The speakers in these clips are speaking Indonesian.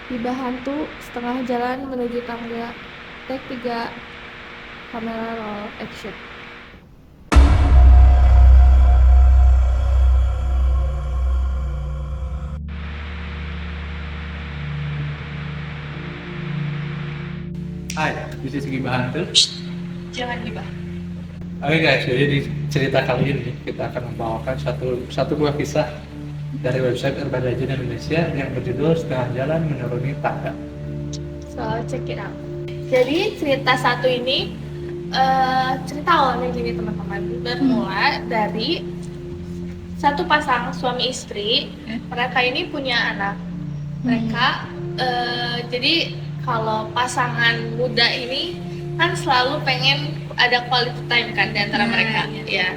Tiba hantu setengah jalan menuju tangga. Take 3, kamera roll action. Hai, this is Gibah Hantu. Jangan gibah. Oke guys, jadi di cerita kali ini kita akan membawakan satu buah kisah dari website Urban Legend Indonesia yang berjudul Setengah Jalan Menuruni Tangga. So check it out. Jadi cerita satu ini cerita awalnya gini teman-teman, bermula dari satu pasang suami istri. Mereka ini punya anak. Mereka jadi kalau pasangan muda ini kan selalu pengen ada quality time kan di antara mereka ya.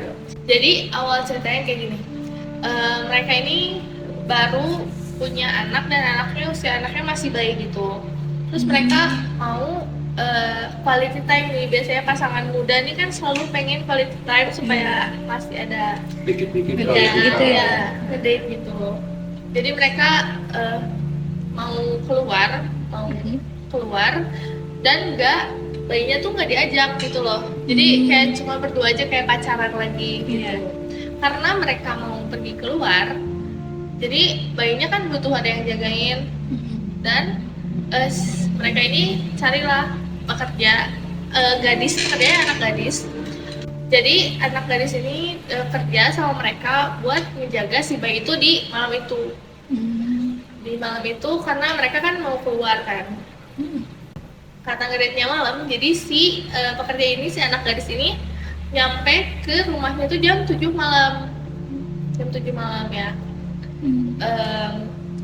Jadi awal ceritanya kayak gini. Mereka ini baru punya anak dan usia anaknya masih bayi gitu. Terus mereka mau quality time nih. Biasanya pasangan muda nih kan selalu pengen quality time supaya masih ada Dikit-dikit gitu ya, ngedate gitu. Jadi mereka mau keluar dan bayinya tuh nggak diajak gitu loh. Jadi kayak cuma berdua aja kayak pacaran lagi gitu. Karena mereka mau pergi keluar, jadi bayinya kan butuh ada yang jagain. Dan mereka ini carilah pekerja, anak gadis. Jadi anak gadis ini kerja sama mereka buat menjaga si bayi itu di malam itu. Di malam itu karena mereka kan mau keluar kan. Karena ngedate-nya malam, jadi si pekerja ini, si anak gadis ini nyampe ke rumahnya itu jam 7 malam. Jam 7 malam ya.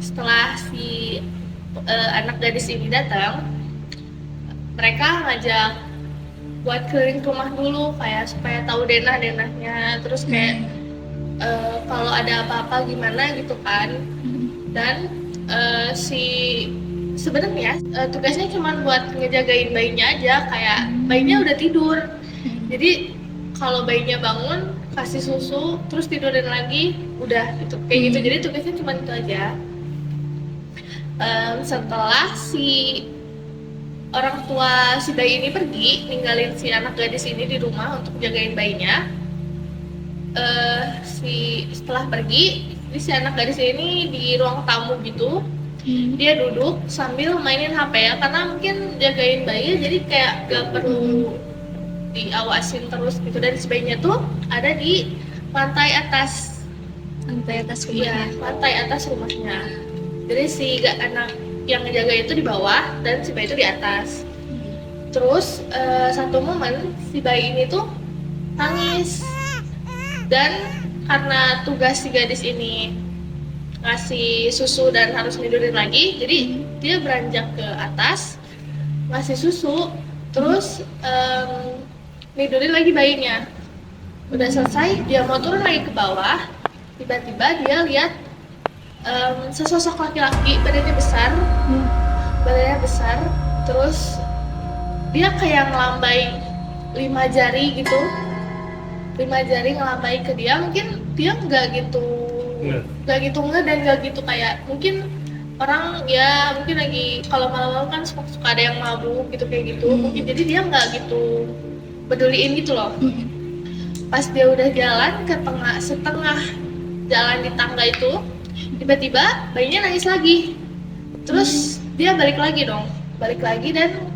Setelah si anak gadis ini datang, mereka ngajak buat keliling rumah dulu kayak supaya tahu denah-denahnya, terus kayak kalau ada apa-apa gimana gitu kan. Dan sebenarnya tugasnya cuma buat ngejagain bayinya aja, kayak bayinya udah tidur. Jadi kalau bayinya bangun kasih susu terus tidurin lagi udah gitu kayak gitu. Jadi tugasnya cuma itu aja. Setelah si orang tua si bayi ini pergi ninggalin si anak gadis ini di rumah untuk jagain bayinya, setelah pergi si anak gadis ini di ruang tamu gitu. Dia duduk sambil mainin HP ya, karena mungkin jagain bayi jadi kayak gak perlu diawasin terus gitu. Dan si bayinya tuh ada di lantai atas rumahnya. Lantai atas rumahnya. Jadi si anak yang ngejaga itu di bawah dan si bayi itu di atas. Terus satu momen si bayi ini tuh nangis, dan karena tugas si gadis ini ngasih susu dan harus tidurin lagi, jadi dia beranjak ke atas ngasih susu, terus tidurin lagi bayinya. Udah selesai dia mau turun lagi ke bawah, tiba-tiba dia lihat sesosok laki-laki, badannya besar, terus dia kayak ngelambai 5 jari gitu, 5 jari ngelambai ke dia. Mungkin dia nggak gitu dan nggak gitu kayak mungkin orang ya, mungkin lagi kalau malam-malam kan suka ada yang mabuk gitu kayak gitu. Mungkin jadi dia nggak gitu peduliin gitu loh. Pas dia udah jalan ke setengah jalan di tangga itu, tiba-tiba bayinya nangis lagi. Terus dia balik lagi dan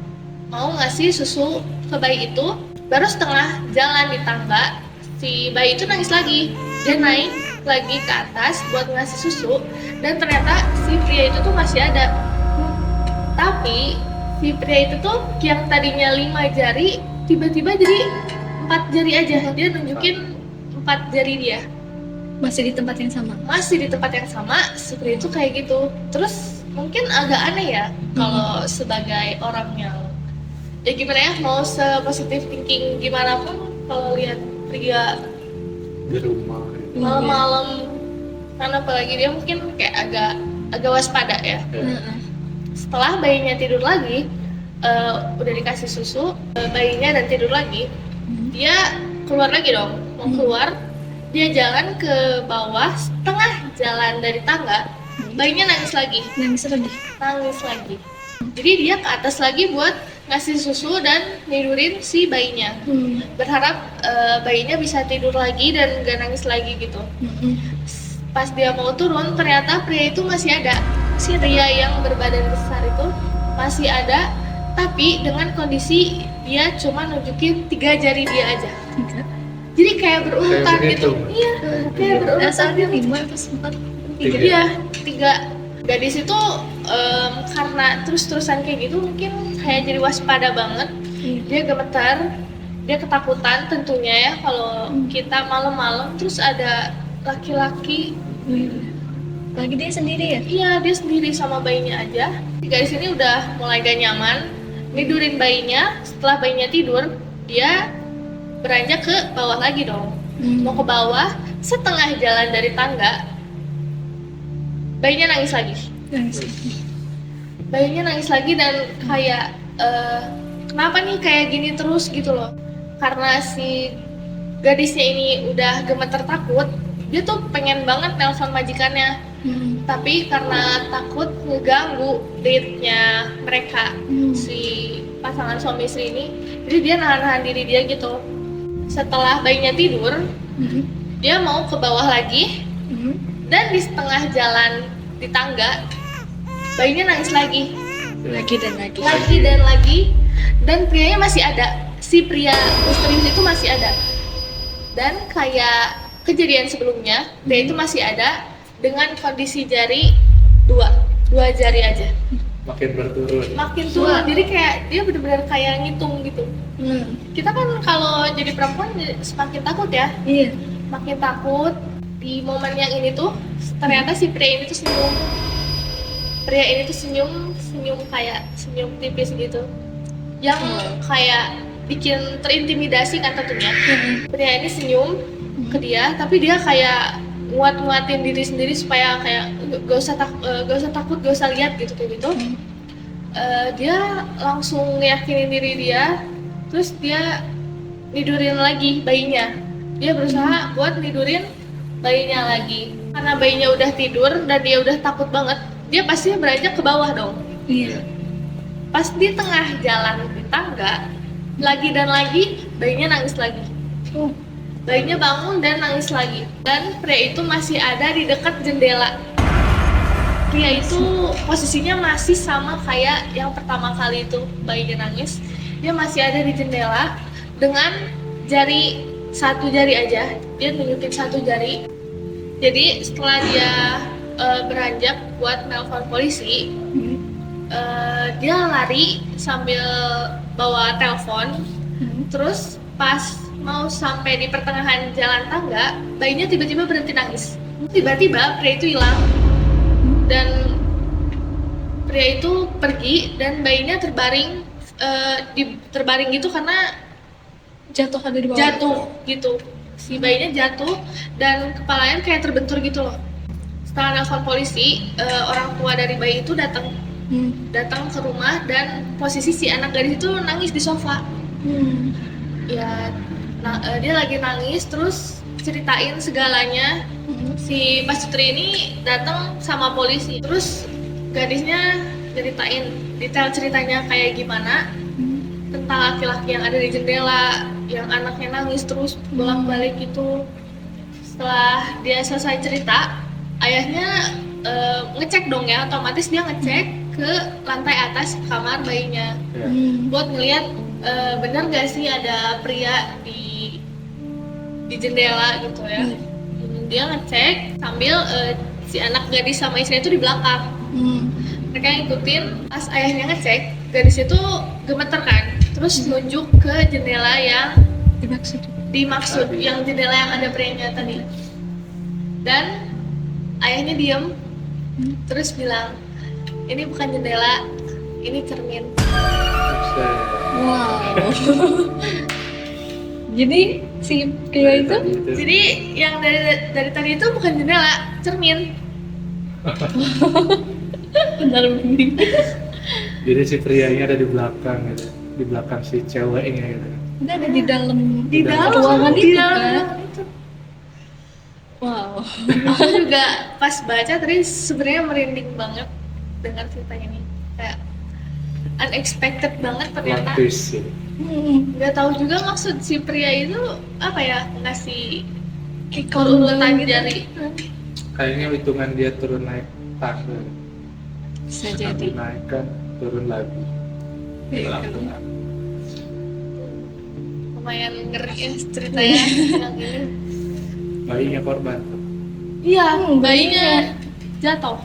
mau ngasih susu ke bayi itu. Baru setengah jalan di tangga, si bayi itu nangis lagi. Dia naik lagi ke atas buat ngasih susu, dan ternyata si pria itu tuh masih ada. Tapi si pria itu tuh yang tadinya 5 jari tiba-tiba jadi 4 jari aja. Dia nunjukin 4 jari dia. Masih di tempat yang sama. Si pria itu kayak gitu. Terus mungkin agak aneh ya kalau sebagai orang yang ya gimana ya, mau se-positive thinking gimana pun, kalau lihat pria di rumah. Malam-malam, karena apalagi dia mungkin kayak agak waspada ya. Setelah bayinya tidur lagi, udah dikasih susu bayinya dan tidur lagi, dia keluar lagi dong. Mau keluar, dia jalan ke bawah, setengah jalan dari tangga, bayinya nangis lagi. Nangis lagi. Jadi dia ke atas lagi buat ngasih susu dan nidurin si bayinya. Berharap bayinya bisa tidur lagi dan gak nangis lagi gitu. Pas dia mau turun, ternyata pria itu masih ada. Si pria yang berbadan besar itu masih ada, tapi dengan kondisi dia cuma nunjukin 3 jari dia aja. Jadi kayak berurutan Kayak gitu. begitu. Iya, kayak berurutan. Asalnya gitu. 5 atau 4. Iya, 3. Gadis itu karena terus-terusan kayak gitu mungkin kayak jadi waspada banget. Dia gemetar, dia ketakutan tentunya ya kalau kita malam-malam terus ada laki-laki. Lagi dia sendiri ya? Iya, dia sendiri sama bayinya aja. Gadis ini udah mulai gak nyaman, nidurin bayinya. Setelah bayinya tidur, dia beranjak ke bawah lagi dong. Mau ke bawah, setengah jalan dari tangga, bayinya nangis lagi. Bayinya nangis lagi dan kayak kenapa nih kayak gini terus gitu loh. Karena si gadisnya ini udah gemeter takut, dia tuh pengen banget nelpon majikannya. Tapi karena takut ngeganggu date-nya mereka, si pasangan suami istri ini, jadi dia nahan-nahan diri dia gitu. Setelah bayinya tidur, dia mau ke bawah lagi, dan di setengah jalan di tangga, bayinya nangis lagi. Lagi Dan prianya masih ada. Si pria misterius itu masih ada. Dan kayak kejadian sebelumnya, dia itu masih ada dengan kondisi jari dua jari aja. Makin berturut. Makin turun, jadi kayak dia benar-benar kayak ngitung gitu. Kita kan kalau jadi perempuan semakin takut ya. Iya. Makin takut. Di momen yang ini tuh ternyata si pria ini tuh senyum. Pria ini tuh senyum kayak senyum tipis gitu. Yang kayak bikin terintimidasi kan tentunya. Pria ini senyum ke dia, tapi dia kayak nguat-nguatin diri sendiri supaya kayak gak usah takut, gak usah lihat gitu kayak gitu. Dia langsung yakinin diri dia, terus dia nidurin lagi bayinya. Dia berusaha buat nidurin bayinya lagi. Karena bayinya udah tidur dan dia udah takut banget, dia pasti beranjak ke bawah dong. Iya. Pas di tengah jalan di tangga, lagi dan lagi bayinya nangis lagi. Bayinya bangun dan nangis lagi. Dan pria itu masih ada di dekat jendela. Pria itu posisinya masih sama kayak yang pertama kali itu bayinya nangis. Dia masih ada di jendela dengan satu jari aja. Dia nunjukin satu jari. Jadi setelah dia beranjak buat nelpon polisi, dia lari sambil bawa telepon. Terus pas mau sampai di pertengahan jalan tangga, bayinya tiba-tiba berhenti nangis. Tiba-tiba pria itu hilang dan pria itu pergi dan bayinya terbaring gitu karena Jatuh ada di bawah. jatuh gitu. Si bayinya jatuh dan kepalanya kayak terbentur gitu loh. Setelah nelfon polisi, orang tua dari bayi itu datang ke rumah dan posisi si anak gadis itu nangis di sofa. Ya, dia lagi nangis terus ceritain segalanya. Si Pak Sutri ini datang sama polisi, terus gadisnya ceritain detail ceritanya kayak gimana tentang laki-laki yang ada di jendela, yang anaknya nangis terus bolak-balik gitu. Setelah dia selesai cerita, ayahnya ngecek dong ya, otomatis dia ngecek ke lantai atas kamar bayinya buat ngeliat bener gak sih ada pria di jendela gitu ya. Dia ngecek sambil si anak gadis sama istrinya itu di belakang. Mereka ngikutin. Pas ayahnya ngecek, gadis itu gemeter kan, terus nunjuk ke jendela yang dimaksud yang jendela yang ada prianya tadi. Dan ayahnya diem, terus bilang, ini bukan jendela, ini cermin. Wow. Jadi si pria itu Jadi yang dari tadi itu bukan jendela, cermin. benar begini. Jadi si prianya ada di belakang gitu, di belakang si ceweknya gitu. Dia ada di dalam Di dalam ruangan di itu dalam kan. ruangan itu. Wow. Aku juga pas baca tadi sebenarnya merinding banget dengan cerita ini. Kayak unexpected banget ternyata. Twist. Nggak tahu juga maksud si pria itu apa ya, ngasih Kayak urutan gitu. jari. Kayaknya hitungan dia turun naik tangga. Bisa Sekali jadi. naikkan turun lagi. Pelan-pelan. Lumayan ngeri ya ceritanya yang ini. Bayinya korban. Iya, bayinya jatuh.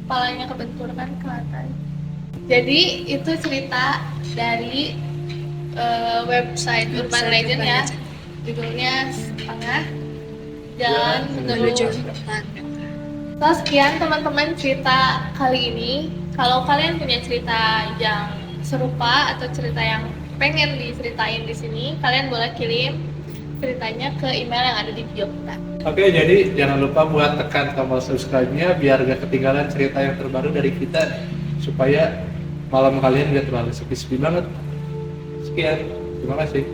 Kepalanya kebenturkan ke lantai. Jadi itu cerita dari website Urban Legend ya. Judulnya Setengah Jalan Menuju. So, sekian teman-teman cerita kali ini. Kalau kalian punya cerita yang serupa atau cerita yang pengen diceritain di sini, kalian boleh kirim ceritanya ke email yang ada di bio kita. Oke, jadi jangan lupa buat tekan tombol subscribe-nya biar gak ketinggalan cerita yang terbaru dari kita, supaya malam kalian gak terlalu sepi-sepi banget. Sekian, terima kasih.